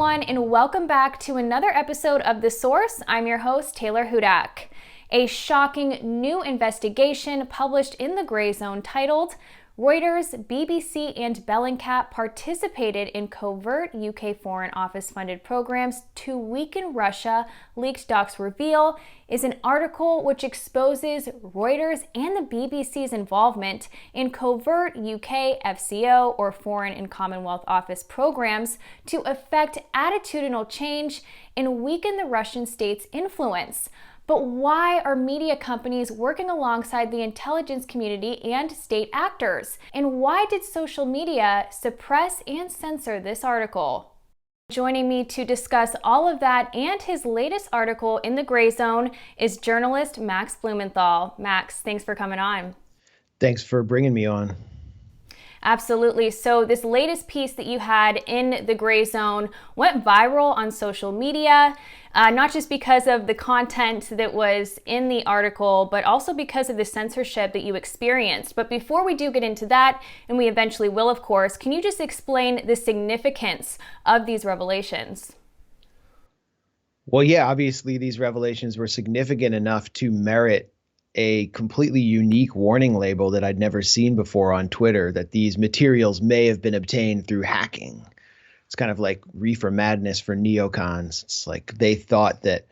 everyone, and welcome back to another episode of The Source. I'm your host, Taylor Hudak. A shocking new investigation published in the Gray Zone titled Reuters, BBC, and Bellingcat participated in covert UK Foreign Office-funded programs to weaken Russia, leaked docs reveal, is an article which exposes Reuters and the BBC's involvement in covert UK FCO, or Foreign and Commonwealth Office programs, to effect attitudinal change and weaken the Russian state's influence. But why are media companies working alongside the intelligence community and state actors? And why did social media suppress and censor this article? Joining me to discuss all of that and his latest article in the Gray Zone is journalist Max Blumenthal. Max, thanks for coming on. Thanks for bringing me on. Absolutely. So this latest piece that you had in the Gray Zone went viral on social media, not just because of the content that was in the article, but also because of the censorship that you experienced. But before we do get into that, and we eventually will, of course, can you just explain the significance of these revelations? Well, yeah, obviously these revelations were significant enough to merit a completely unique warning label that I'd never seen before on Twitter, that these materials may have been obtained through hacking. It's kind of like reefer madness for neocons. It's like they thought that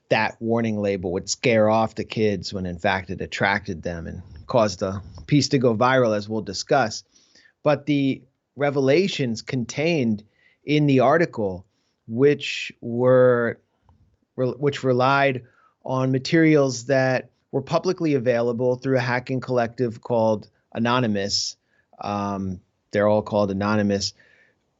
that warning label would scare off the kids when in fact it attracted them and caused the piece to go viral, as we'll discuss. But the revelations contained in the article, which relied on materials that were publicly available through a hacking collective called Anonymous. They're all called Anonymous,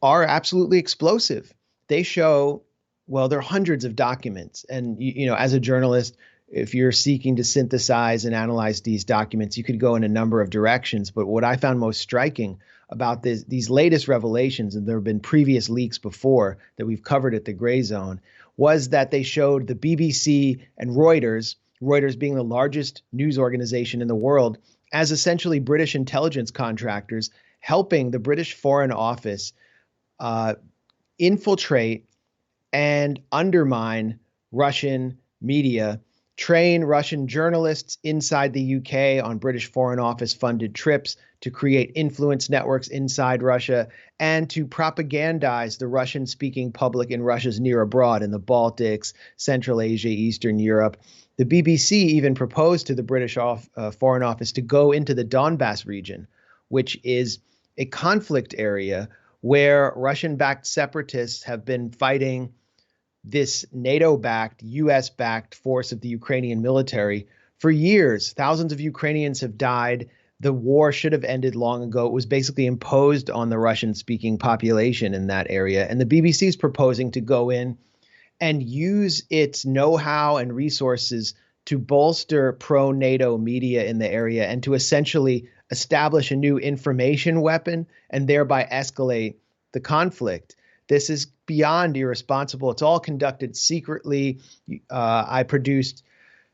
are absolutely explosive. They show, well, there are hundreds of documents. And, you know, as a journalist, if you're seeking to synthesize and analyze these documents, you could go in a number of directions. But what I found most striking about these latest revelations, and there have been previous leaks before that we've covered at the Gray Zone, was that they showed the BBC and Reuters being the largest news organization in the world, as essentially British intelligence contractors helping the British Foreign Office infiltrate and undermine Russian media, train Russian journalists inside the UK on British Foreign Office funded trips to create influence networks inside Russia, and to propagandize the Russian speaking public in Russia's near abroad, in the Baltics, Central Asia, Eastern Europe. The BBC even proposed to the British Foreign Office to go into the Donbass region, which is a conflict area where Russian-backed separatists have been fighting this NATO-backed, US-backed force of the Ukrainian military for years. Thousands of Ukrainians have died. The war should have ended long ago. It was basically imposed on the Russian-speaking population in that area. And the BBC is proposing to go in and use its know-how and resources to bolster pro-NATO media in the area and to essentially establish a new information weapon and thereby escalate the conflict. This is beyond irresponsible. It's all conducted secretly. I produced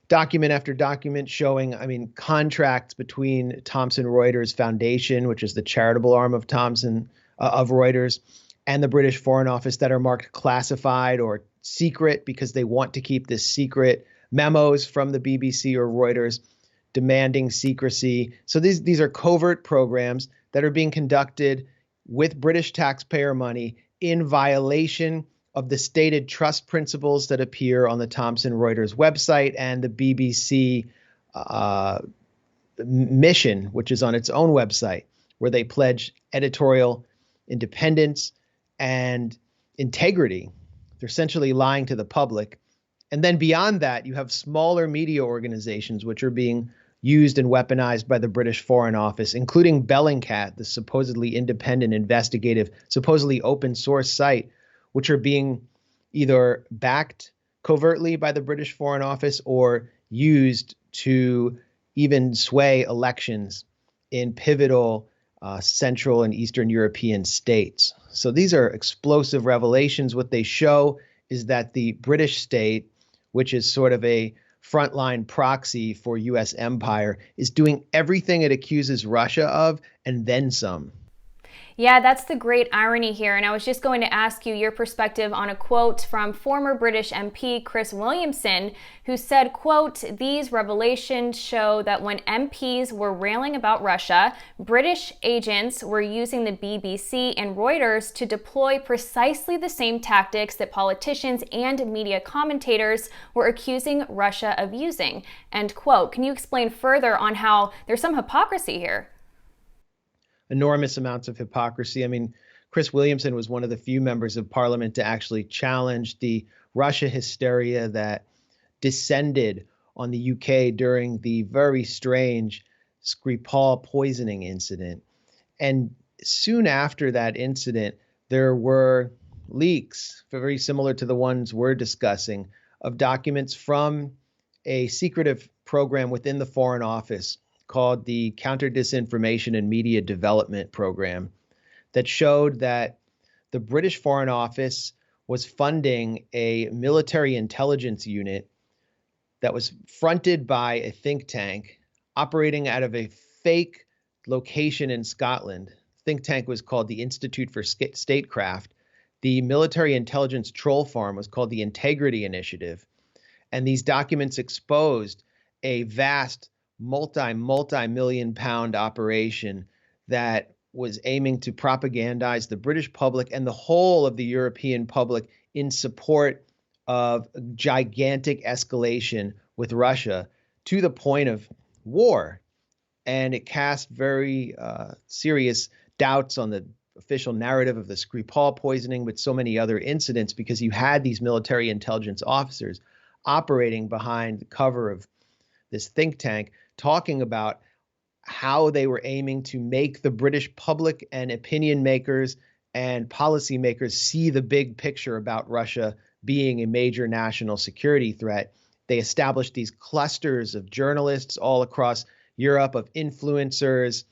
document after document showing, contracts between Thomson Reuters Foundation, which is the charitable arm of Reuters, and the British Foreign Office that are marked classified or secret because they want to keep this secret. Memos from the BBC or Reuters demanding secrecy. So these are covert programs that are being conducted with British taxpayer money in violation of the stated trust principles that appear on the Thomson Reuters website and the BBC mission, which is on its own website, where they pledge editorial independence and integrity. They're essentially lying to the public. And then beyond that, you have smaller media organizations which are being used and weaponized by the British Foreign Office, including Bellingcat, the supposedly independent, investigative, supposedly open source site, which are being either backed covertly by the British Foreign Office or used to even sway elections in pivotal Central and Eastern European states. So these are explosive revelations. What they show is that the British state, which is sort of a frontline proxy for U.S. empire, is doing everything it accuses Russia of and then some. Yeah, that's the great irony here. And I was just going to ask you your perspective on a quote from former British MP Chris Williamson, who said, quote, "These revelations show that when MPs were railing about Russia, British agents were using the BBC and Reuters to deploy precisely the same tactics that politicians and media commentators were accusing Russia of using," end quote. Can you explain further on how there's some hypocrisy here? Enormous amounts of hypocrisy. I mean, Chris Williamson was one of the few members of parliament to actually challenge the Russia hysteria that descended on the UK during the very strange Skripal poisoning incident. And soon after that incident, there were leaks, very similar to the ones we're discussing, of documents from a secretive program within the Foreign Office called the Counter Disinformation and Media Development Program that showed that the British Foreign Office was funding a military intelligence unit that was fronted by a think tank operating out of a fake location in Scotland. The think tank was called the Institute for Statecraft. The military intelligence troll farm was called the Integrity Initiative. And these documents exposed a vast multi-million pound operation that was aiming to propagandize the British public and the whole of the European public in support of a gigantic escalation with Russia to the point of war. And it cast very serious doubts on the official narrative of the Skripal poisoning, with so many other incidents, because you had these military intelligence officers operating behind the cover of this think tank, talking about how they were aiming to make the British public and opinion makers and policymakers see the big picture about Russia being a major national security threat. They established these clusters of journalists all across Europe, of influencers,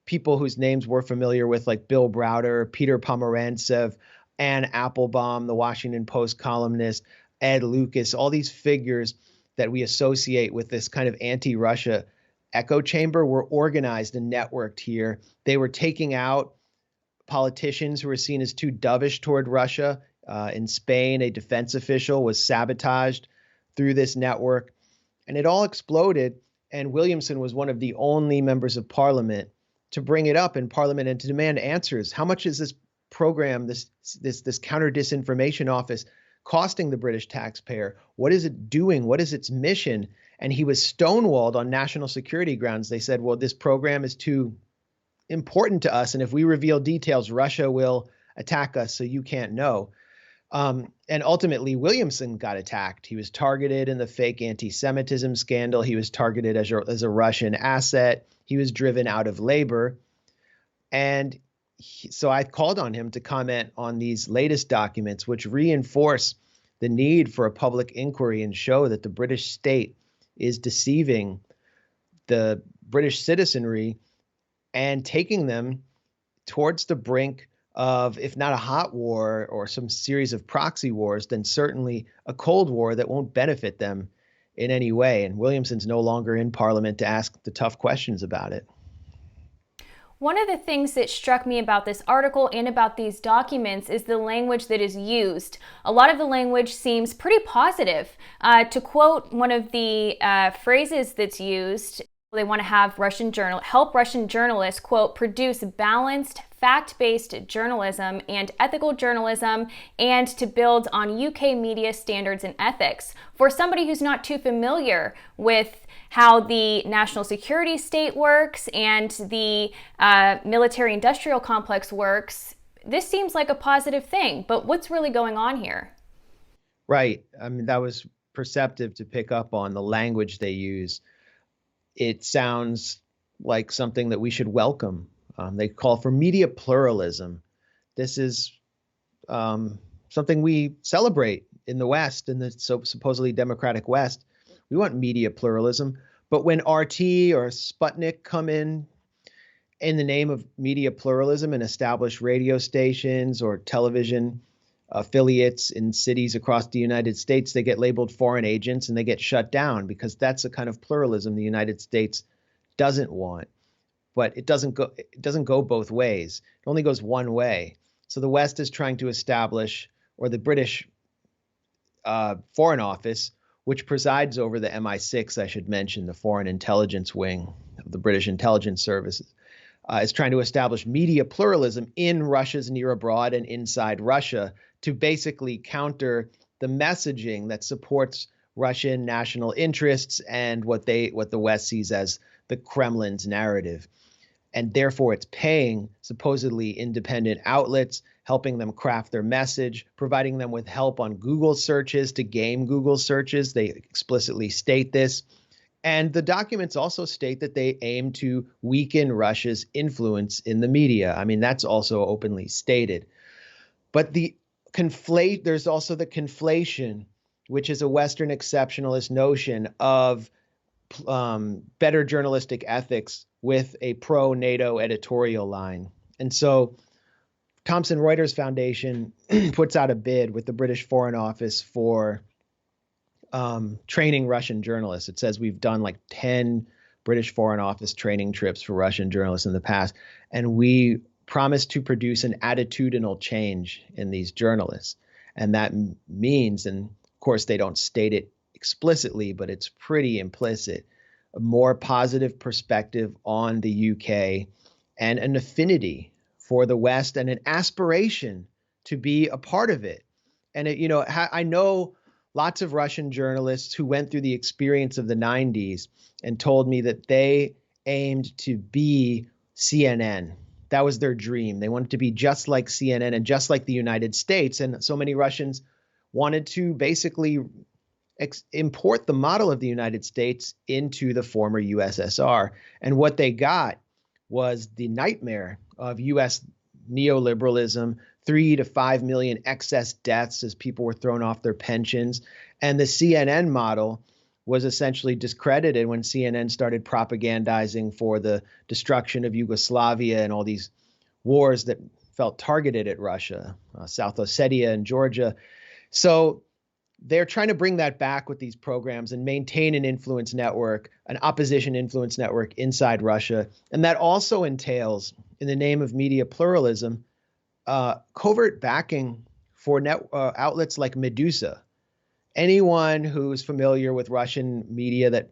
people whose names we're familiar with, like Bill Browder, Peter Pomerantsev, Anne Applebaum, the Washington Post columnist, Ed Lucas, all these figures that we associate with this kind of anti-Russia echo chamber were organized and networked here. They were taking out politicians who were seen as too dovish toward Russia. In Spain, a defense official was sabotaged through this network, and it all exploded. And Williamson was one of the only members of parliament to bring it up in parliament and to demand answers. How much is this program, this counter disinformation office, costing the British taxpayer? What is it doing? What is its mission? And he was stonewalled on national security grounds. They said, well, this program is too important to us, and if we reveal details, Russia will attack us, so you can't know. And ultimately, Williamson got attacked. He was targeted in the fake anti-Semitism scandal. He was targeted as a Russian asset. He was driven out of labor. And so I called on him to comment on these latest documents, which reinforce the need for a public inquiry and show that the British state is deceiving the British citizenry and taking them towards the brink of, if not a hot war or some series of proxy wars, then certainly a Cold War that won't benefit them in any way. And Williamson's no longer in Parliament to ask the tough questions about it. One of the things that struck me about this article and about these documents is the language that is used. A lot of the language seems pretty positive. To quote one of the phrases that's used, they want to have help Russian journalists, quote, produce balanced, fact-based journalism and ethical journalism, and to build on UK media standards and ethics. For somebody who's not too familiar with how the national security state works and the military-industrial complex works, this seems like a positive thing. But what's really going on here? Right. I mean, that was perceptive to pick up on the language they use. It sounds like something that we should welcome. They call for media pluralism. This is something we celebrate in the West, in the supposedly democratic West. We want media pluralism. But when RT or Sputnik come in the name of media pluralism and establish radio stations or television affiliates in cities across the United States, they get labeled foreign agents and they get shut down, because that's the kind of pluralism the United States doesn't want. but it doesn't go both ways. It only goes one way. So the West is trying to establish, or the British Foreign Office, which presides over the MI6, I should mention, the Foreign Intelligence Wing of the British Intelligence Services, is trying to establish media pluralism in Russia's near abroad and inside Russia to basically counter the messaging that supports Russian national interests and what the West sees as the Kremlin's narrative. And therefore, it's paying supposedly independent outlets, helping them craft their message, providing them with help on Google searches to game Google searches. They explicitly state this. And the documents also state that they aim to weaken Russia's influence in the media. I mean, that's also openly stated. But there's also the conflation, which is a Western exceptionalist notion of better journalistic ethics with a pro-NATO editorial line. And so Thomson Reuters Foundation puts out a bid with the British Foreign Office for training Russian journalists. It says we've done like 10 British Foreign Office training trips for Russian journalists in the past, and we promise to produce an attitudinal change in these journalists. And that means, and of course they don't state it explicitly, but it's pretty implicit, a more positive perspective on the UK and an affinity for the West and an aspiration to be a part of it. And I know lots of Russian journalists who went through the experience of the 90s and told me that they aimed to be CNN. That was their dream. They wanted to be just like CNN and just like the United States. And so many Russians wanted to basically import the model of the United States into the former USSR. And what they got was the nightmare of US neoliberalism, 3 to 5 million excess deaths as people were thrown off their pensions. And the CNN model was essentially discredited when CNN started propagandizing for the destruction of Yugoslavia and all these wars that felt targeted at Russia, South Ossetia and Georgia. So they're trying to bring that back with these programs and maintain an influence network, an opposition influence network inside Russia. And that also entails, in the name of media pluralism, covert backing for outlets like Medusa. Anyone who's familiar with Russian media that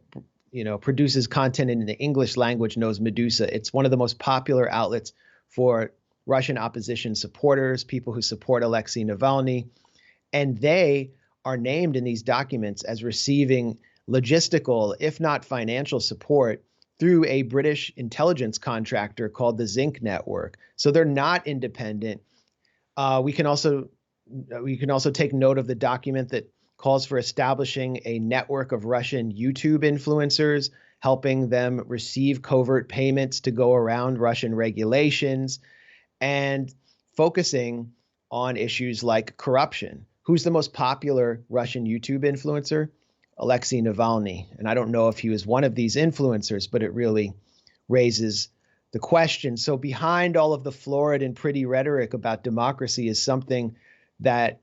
produces content in the English language knows Medusa. It's one of the most popular outlets for Russian opposition supporters, people who support Alexei Navalny. And they are named in these documents as receiving logistical, if not financial support through a British intelligence contractor called the Zinc Network. So they're not independent. We can also take note of the document that calls for establishing a network of Russian YouTube influencers, helping them receive covert payments to go around Russian regulations, and focusing on issues like corruption. Who's the most popular Russian YouTube influencer? Alexei Navalny. And I don't know if he was one of these influencers, but it really raises the question. So behind all of the florid and pretty rhetoric about democracy is something that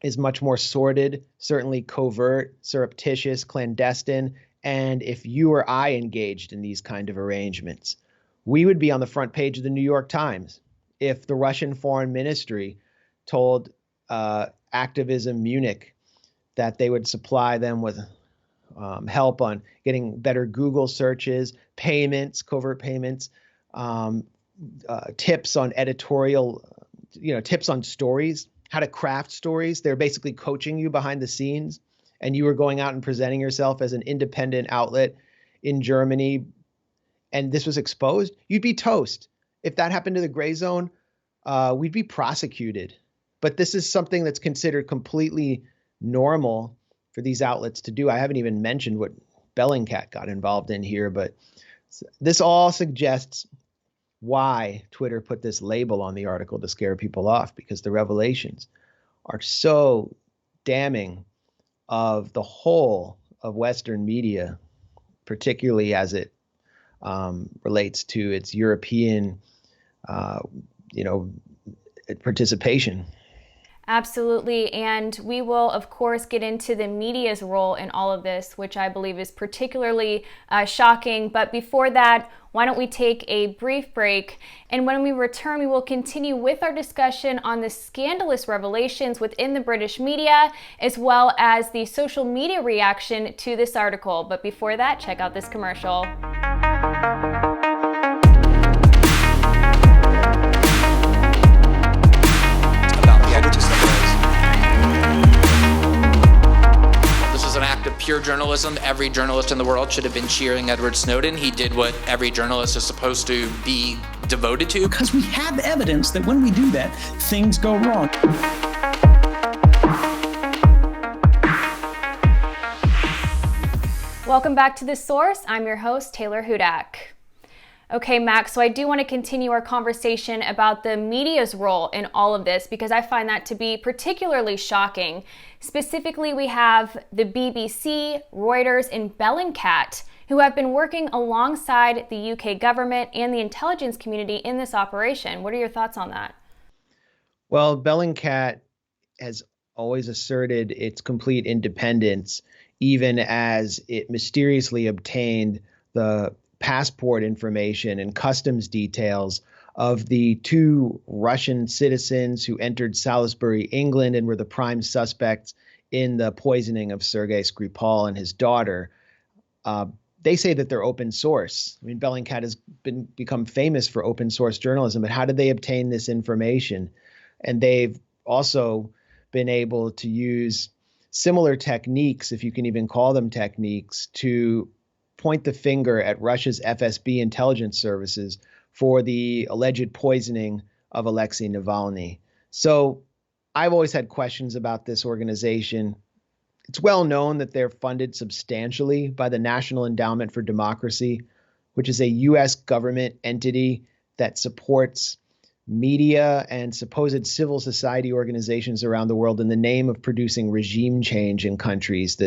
is much more sordid, certainly covert, surreptitious, clandestine. And if you or I engaged in these kind of arrangements, we would be on the front page of the New York Times if the Russian Foreign Ministry told Activism Munich that they would supply them with help on getting better Google searches, payments, covert payments, tips on editorial, tips on stories, how to craft stories. They're basically coaching you behind the scenes, and you were going out and presenting yourself as an independent outlet in Germany, and this was exposed, you'd be toast. If that happened to the Gray Zone, we'd be prosecuted. But this is something that's considered completely normal for these outlets to do. I haven't even mentioned what Bellingcat got involved in here, but this all suggests why Twitter put this label on the article to scare people off, because the revelations are so damning of the whole of Western media, particularly as it relates to its European, participation. Absolutely. And we will, of course, get into the media's role in all of this, which I believe is particularly shocking. But before that, why don't we take a brief break? And when we return, we will continue with our discussion on the scandalous revelations within the British media, as well as the social media reaction to this article. But before that, check out this commercial. Pure journalism. Every journalist in the world should have been cheering Edward Snowden. He did what every journalist is supposed to be devoted to. Because we have evidence that when we do that, things go wrong. Welcome back to The Source. I'm your host, Taylor Hudak. Okay, Max, so I do want to continue our conversation about the media's role in all of this because I find that to be particularly shocking. Specifically, we have the BBC, Reuters, and Bellingcat, who have been working alongside the UK government and the intelligence community in this operation. What are your thoughts on that? Well, Bellingcat has always asserted its complete independence, even as it mysteriously obtained the passport information and customs details of the two Russian citizens who entered Salisbury, England, and were the prime suspects in the poisoning of Sergei Skripal and his daughter. They say that they're open source. I mean, Bellingcat has become famous for open source journalism, but how did they obtain this information? And they've also been able to use similar techniques, if you can even call them techniques, to point the finger at Russia's FSB intelligence services for the alleged poisoning of Alexei Navalny. So I've always had questions about this organization. It's well known that they're funded substantially by the National Endowment for Democracy, which is a U.S. government entity that supports media and supposed civil society organizations around the world in the name of producing regime change in countries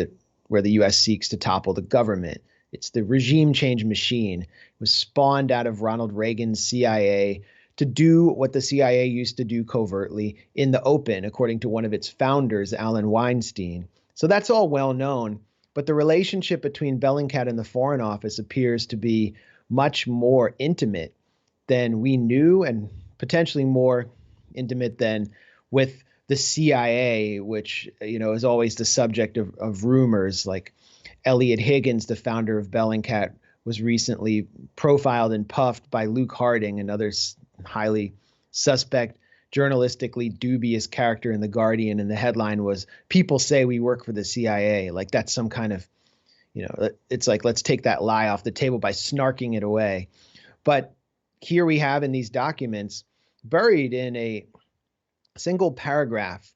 where the U.S. seeks to topple the government. It's the regime change machine. It was spawned out of Ronald Reagan's CIA to do what the CIA used to do covertly in the open, according to one of its founders, Alan Weinstein. So that's all well known. But the relationship between Bellingcat and the Foreign Office appears to be much more intimate than we knew, and potentially more intimate than with the CIA, which, is always the subject of rumors. Like Elliot Higgins, the founder of Bellingcat, was recently profiled and puffed by Luke Harding, another highly suspect, journalistically dubious character in The Guardian. And the headline was, "People say we work for the CIA." Like that's some kind of, it's like, let's take that lie off the table by snarking it away. But here we have in these documents, buried in a single paragraph,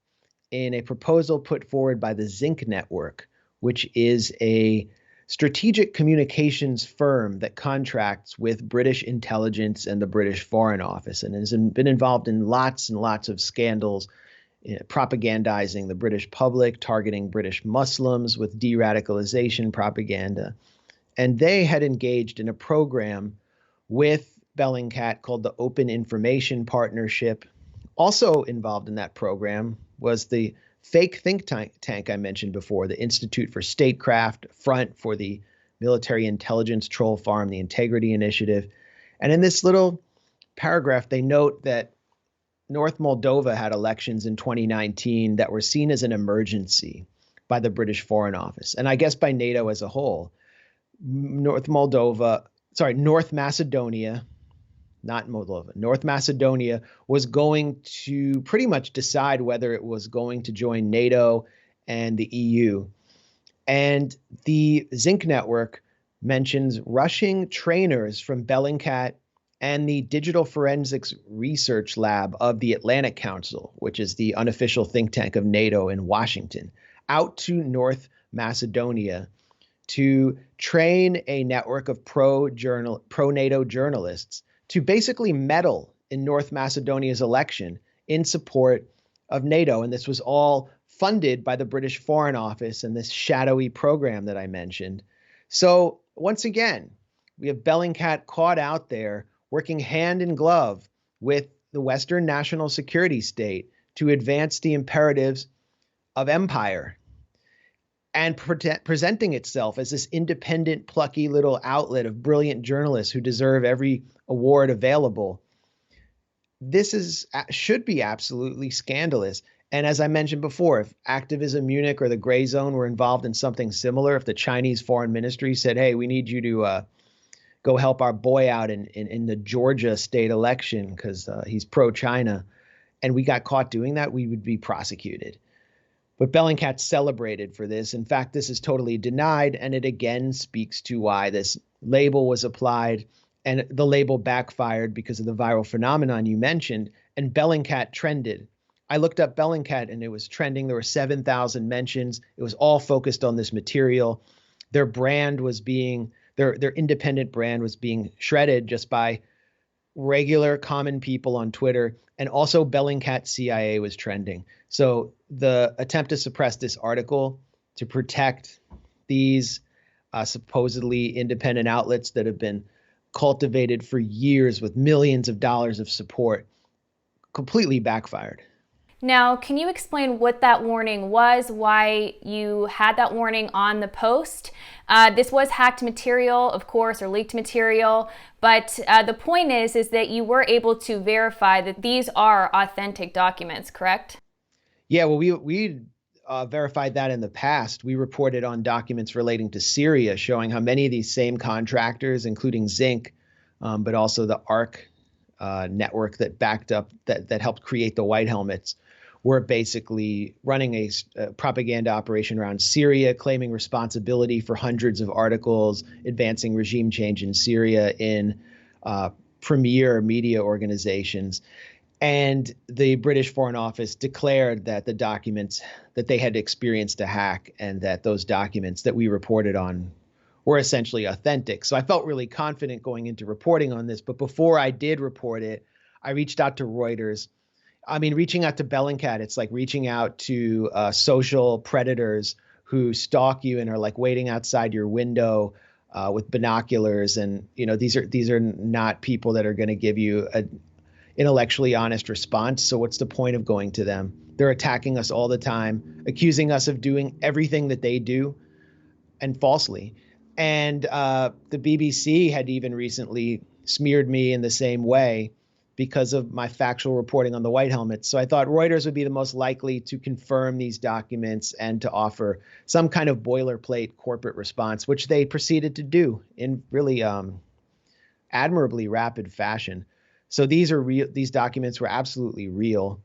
in a proposal put forward by the Zinc Network, which is a strategic communications firm that contracts with British intelligence and the British Foreign Office, and has been involved in lots and lots of scandals, propagandizing the British public, targeting British Muslims with de-radicalization propaganda. And they had engaged in a program with Bellingcat called the Open Information Partnership. Also involved in that program was the fake think tank I mentioned before, the Institute for Statecraft, Front for the Military Intelligence Troll Farm, the Integrity Initiative. And in this little paragraph, they note that North Moldova had elections in 2019 that were seen as an emergency by the British Foreign Office, and I guess by NATO as a whole. North Macedonia, not Moldova, North Macedonia was going to pretty much decide whether it was going to join NATO and the EU. And the Zinc Network mentions rushing trainers from Bellingcat and the Digital Forensics Research Lab of the Atlantic Council, which is the unofficial think tank of NATO in Washington, out to North Macedonia to train a network of pro-NATO journalists to basically meddle in North Macedonia's election in support of NATO. And this was all funded by the British Foreign Office and this shadowy program that I mentioned. So once again, we have Bellingcat caught out there working hand in glove with the Western National Security State to advance the imperatives of empire and presenting itself as this independent, plucky little outlet of brilliant journalists who deserve every award available. This should be absolutely scandalous. And as I mentioned before, if Activism Munich or the Gray Zone were involved in something similar, if the Chinese Foreign Ministry said, hey, we need you to go help our boy out in the Georgia state election because he's pro-China, and we got caught doing that, we would be prosecuted. But Bellingcat celebrated for this. In fact, this is totally denied, and it again speaks to why this label was applied, and the label backfired because of the viral phenomenon you mentioned, and Bellingcat trended. I looked up Bellingcat, and it was trending. There were 7,000 mentions. It was all focused on this material. Their brand was being, their independent brand was being shredded just by regular common people on Twitter, and also Bellingcat CIA was trending. So the attempt to suppress this article to protect these supposedly independent outlets that have been cultivated for years with millions of dollars of support completely backfired. Now, can you explain what that warning was, why you had that warning on the post? This was hacked material, of course, or leaked material, but the point is that you were able to verify that these are authentic documents, correct? Yeah, well, we verified that in the past. We reported on documents relating to Syria, showing how many of these same contractors, including Zinc, but also the ARC network that backed up, that helped create the white helmets, were basically running a propaganda operation around Syria, claiming responsibility for hundreds of articles advancing regime change in Syria in premier media organizations. And the British Foreign Office declared that the documents that they had experienced a hack, and that those documents that we reported on were essentially authentic. So I felt really confident going into reporting on this. But before I did report it, I reached out to Reuters. I mean, reaching out to Bellingcat, it's like reaching out to social predators who stalk you and are like waiting outside your window with binoculars. And, you know, these are not people that are going to give you an intellectually honest response. So what's the point of going to them? They're attacking us all the time, accusing us of doing everything that they do, and falsely. And the BBC had even recently smeared me in the same way because of my factual reporting on the white helmets. So I thought Reuters would be the most likely to confirm these documents and to offer some kind of boilerplate corporate response, which they proceeded to do in really admirably rapid fashion. So these are real. These documents were absolutely real.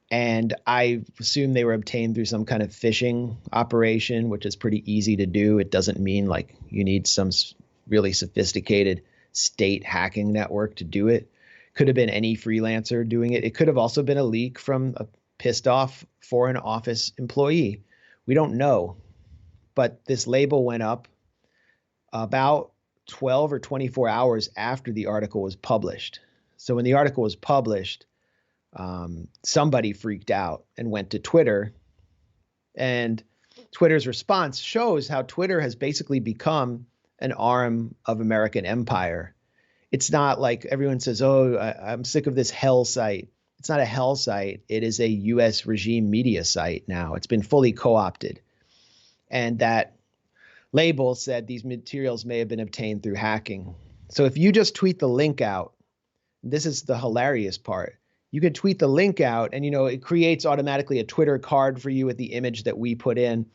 And I assume they were obtained through some kind of phishing operation, which is pretty easy to do. It doesn't mean like you need some really sophisticated state hacking network to do it. Could have been any freelancer doing it. It could have also been a leak from a pissed off Foreign Office employee. We don't know. But this label went up about 12 or 24 hours after the article was published. So when the article was published, somebody freaked out and went to Twitter, and Twitter's response shows how Twitter has basically become an arm of American empire. It's not like everyone says, oh, I'm sick of this hell site. It's not a hell site. It is a U.S. regime media site now. It's been fully co-opted. And that label said these materials may have been obtained through hacking. So if you just tweet the link out, this is the hilarious part. You can tweet the link out and, you know, it creates automatically a Twitter card for you with the image that we put in.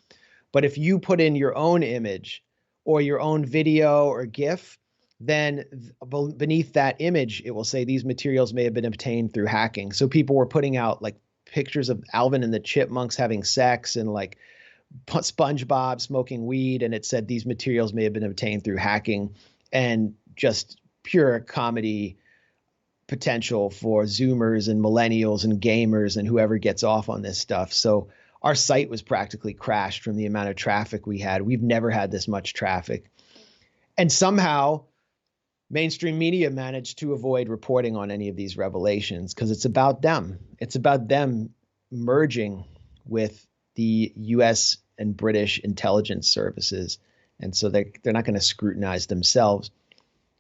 But if you put in your own image or your own video or GIF, then beneath that image, it will say these materials may have been obtained through hacking. So people were putting out like pictures of Alvin and the Chipmunks having sex and like SpongeBob smoking weed. And it said these materials may have been obtained through hacking, and just pure comedy potential for Zoomers and millennials and gamers and whoever gets off on this stuff. So our site was practically crashed from the amount of traffic we had. We've never had this much traffic. And somehow mainstream media managed to avoid reporting on any of these revelations because it's about them. It's about them merging with the US and British intelligence services. And so they're not going to scrutinize themselves.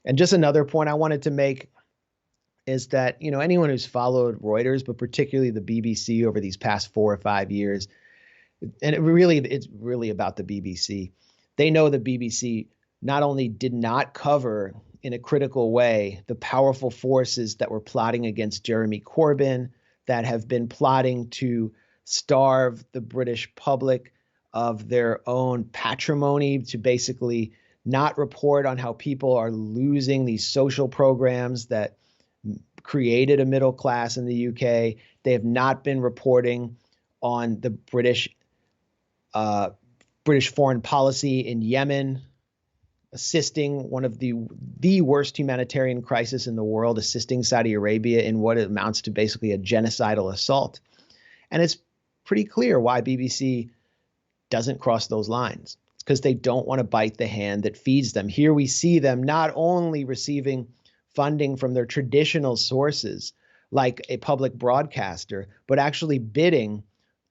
And just another point I wanted to make, is that, anyone who's followed Reuters, but particularly the BBC over these past 4 or 5 years, and it's really about the BBC. They know the BBC not only did not cover in a critical way the powerful forces that were plotting against Jeremy Corbyn, that have been plotting to starve the British public of their own patrimony, to basically not report on how people are losing these social programs that created a middle class in the UK. They have not been reporting on the British foreign policy in Yemen, assisting one of the worst humanitarian crisis in the world, assisting Saudi Arabia in what amounts to basically a genocidal assault. And it's pretty clear why BBC doesn't cross those lines. It's because they don't want to bite the hand that feeds them. Here we see them not only receiving funding from their traditional sources, like a public broadcaster, but actually bidding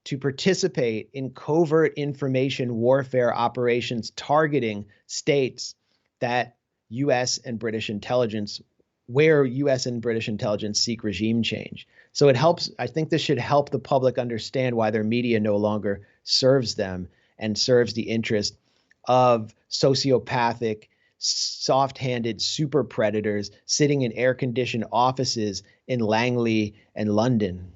to participate in covert information warfare operations targeting states that U.S. and British intelligence, where U.S. and British intelligence seek regime change. So it helps. I think this should help the public understand why their media no longer serves them and serves the interest of sociopathic, soft-handed super predators sitting in air-conditioned offices in Langley and London.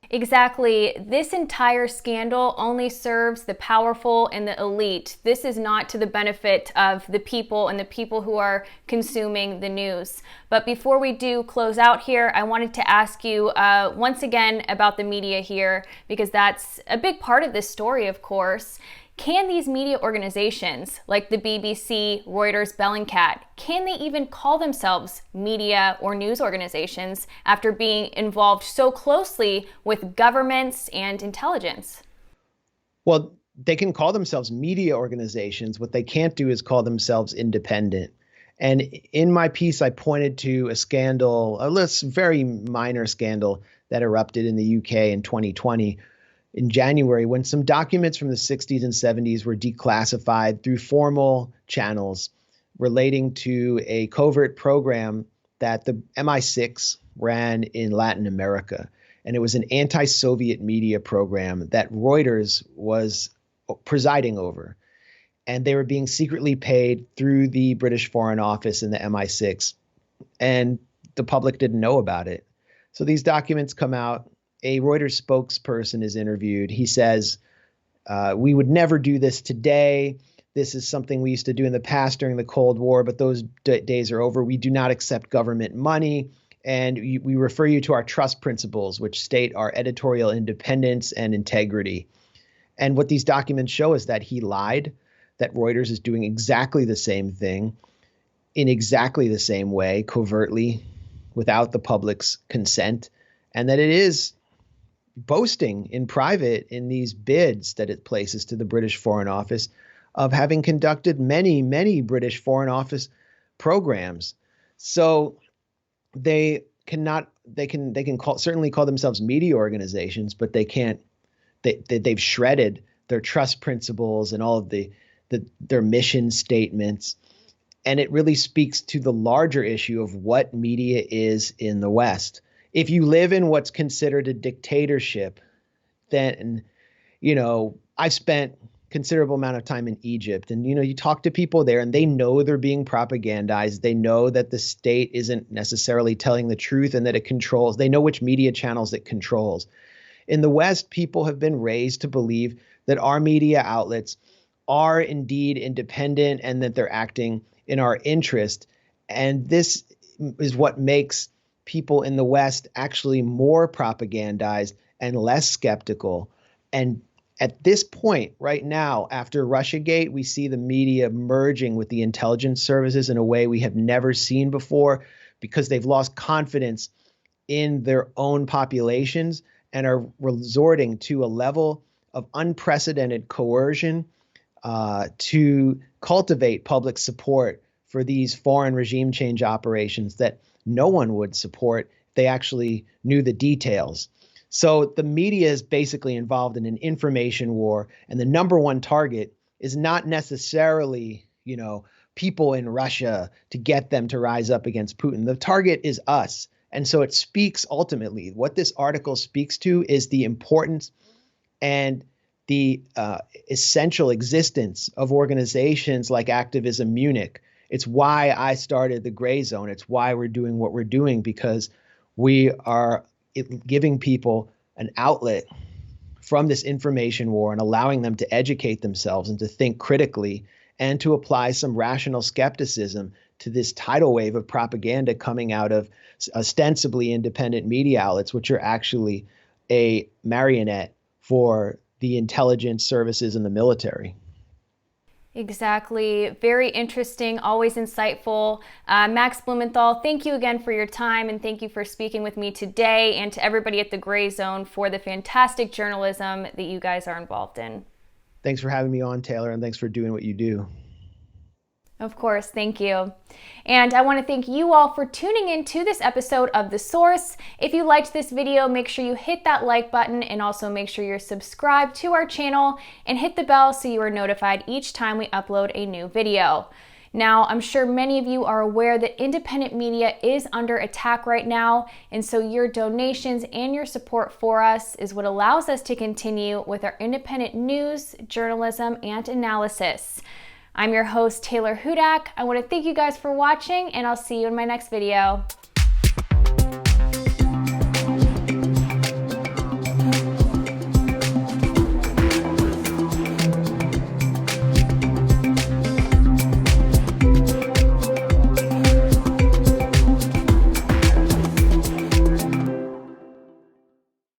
Exactly. This entire scandal only serves the powerful and the elite. This is not to the benefit of the people and the people who are consuming the news. But before we do close out here, I wanted to ask you once again about the media here, because that's a big part of this story, of course. Can these media organizations like the BBC, Reuters, Bellingcat, can they even call themselves media or news organizations after being involved so closely with governments and intelligence? Well, they can call themselves media organizations. What they can't do is call themselves independent. And in my piece, I pointed to a scandal, very minor scandal that erupted in the UK in 2020. In January, when some documents from the 60s and 70s were declassified through formal channels relating to a covert program that the MI6 ran in Latin America. And it was an anti-Soviet media program that Reuters was presiding over. And they were being secretly paid through the British Foreign Office and the MI6. And the public didn't know about it. So these documents come out. A Reuters spokesperson is interviewed. He says, we would never do this today. This is something we used to do in the past during the Cold War, but those days are over. We do not accept government money. And we refer you to our trust principles, which state our editorial independence and integrity. And what these documents show is that he lied, that Reuters is doing exactly the same thing in exactly the same way, covertly, without the public's consent, and that it is boasting in private in these bids that it places to the British Foreign Office of having conducted many, many British Foreign Office programs. So they can certainly call themselves media organizations, but they can't. They've shredded their trust principles and all of their mission statements. And it really speaks to the larger issue of what media is in the West. If you live in what's considered a dictatorship, then, I've spent considerable amount of time in Egypt, and, you talk to people there and they know they're being propagandized. They know that the state isn't necessarily telling the truth and that it controls. They know which media channels it controls. In the West, people have been raised to believe that our media outlets are indeed independent and that they're acting in our interest. And this is what makes people in the West actually more propagandized and less skeptical. And at this point right now, after Russiagate, we see the media merging with the intelligence services in a way we have never seen before, because they've lost confidence in their own populations and are resorting to a level of unprecedented coercion to cultivate public support for these foreign regime change operations that no one would support if they actually knew the details. So the media is basically involved in an information war, and the number one target is not necessarily, people in Russia to get them to rise up against Putin. The target is us, And so it speaks ultimately, what this article speaks to is the importance and the essential existence of organizations like Activism Munich. It's why I started the Gray Zone. It's why we're doing what we're doing, because we are giving people an outlet from this information war and allowing them to educate themselves and to think critically and to apply some rational skepticism to this tidal wave of propaganda coming out of ostensibly independent media outlets, which are actually a marionette for the intelligence services and the military. Exactly. Very interesting, always insightful. Max Blumenthal, thank you again for your time, and thank you for speaking with me today, and to everybody at the Gray Zone for the fantastic journalism that you guys are involved in. Thanks for having me on, Taylor, and thanks for doing what you do. Of course, thank you. And I want to thank you all for tuning in to this episode of The Source. If you liked this video, make sure you hit that like button, and also make sure you're subscribed to our channel and hit the bell so you are notified each time we upload a new video. Now, I'm sure many of you are aware that independent media is under attack right now, and so your donations and your support for us is what allows us to continue with our independent news, journalism, and analysis. I'm your host, Taylor Hudak. I want to thank you guys for watching, and I'll see you in my next video.